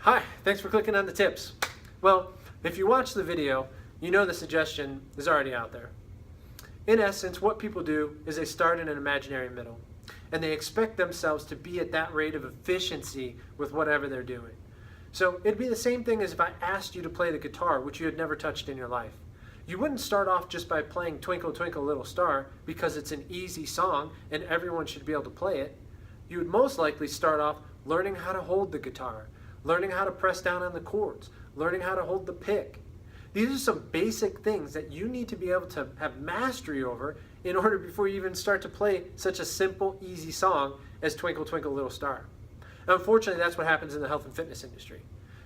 Hi, thanks for clicking on the tips. Well, if you watch the video, you know the suggestion is already out there. In essence, what people do is they start in an imaginary middle, and they expect themselves to be at that rate of efficiency with whatever they're doing. So it'd be the same thing as if I asked you to play the guitar, which you had never touched in your life. You wouldn't start off just by playing Twinkle Twinkle Little Star because it's an easy song and everyone should be able to play it. You would most likely start off learning how to hold the guitar, learning how to press down on the chords, learning how to hold the pick. These are some basic things that you need to be able to have mastery over in order before you even start to play such a simple, easy song as Twinkle Twinkle Little Star. Now, unfortunately, that's what happens in the health and fitness industry.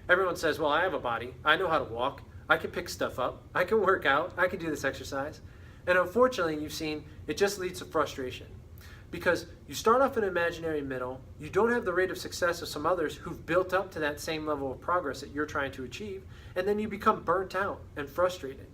Everyone says, well, I have a body, I know how to walk, I can pick stuff up, I can work out, I can do this exercise. And unfortunately, you've seen it just leads to frustration. Because you start off in an imaginary middle, you don't have the rate of success of some others who've built up to that same level of progress that you're trying to achieve, and then you become burnt out and frustrated.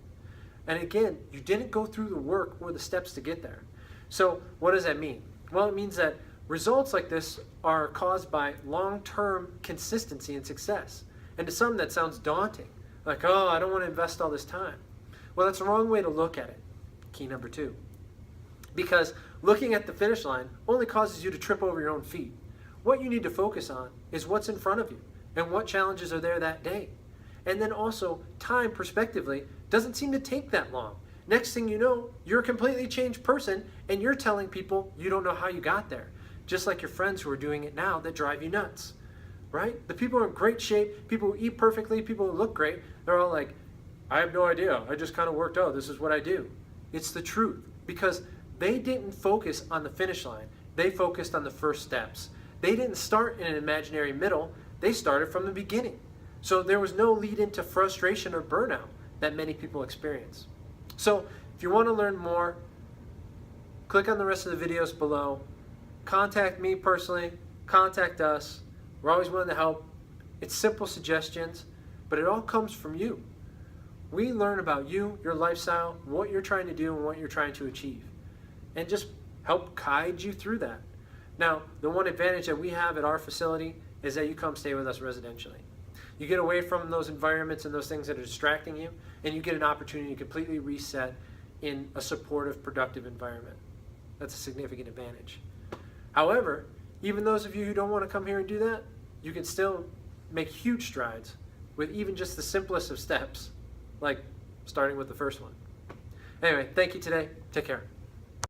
And again, you didn't go through the work or the steps to get there. So what does that mean? Well, it means that results like this are caused by long-term consistency and success. And to some that sounds daunting, like, oh, I don't want to invest all this time. Well, that's the wrong way to look at it. Key number 2. Because looking at the finish line only causes you to trip over your own feet. What you need to focus on is what's in front of you and what challenges are there that day. And then also, time prospectively doesn't seem to take that long. Next thing you know, you're a completely changed person and you're telling people you don't know how you got there. Just like your friends who are doing it now that drive you nuts, right? The people who are in great shape, people who eat perfectly, people who look great, they're all like, I have no idea. I just kind of worked out. This is what I do. It's the truth because they didn't focus on the finish line. They focused on the first steps. They didn't start in an imaginary middle. They started from the beginning. So there was no lead into frustration or burnout that many people experience. So if you want to learn more, click on the rest of the videos below. Contact me personally. Contact us. We're always willing to help. It's simple suggestions, but it all comes from you. We learn about you, your lifestyle, what you're trying to do, and what you're trying to achieve, and just help guide you through that. Now, the one advantage that we have at our facility is that you come stay with us residentially. You get away from those environments and those things that are distracting you, and you get an opportunity to completely reset in a supportive, productive environment. That's a significant advantage. However, even those of you who don't want to come here and do that, you can still make huge strides with even just the simplest of steps, like starting with the first one. Anyway, thank you today. Take care.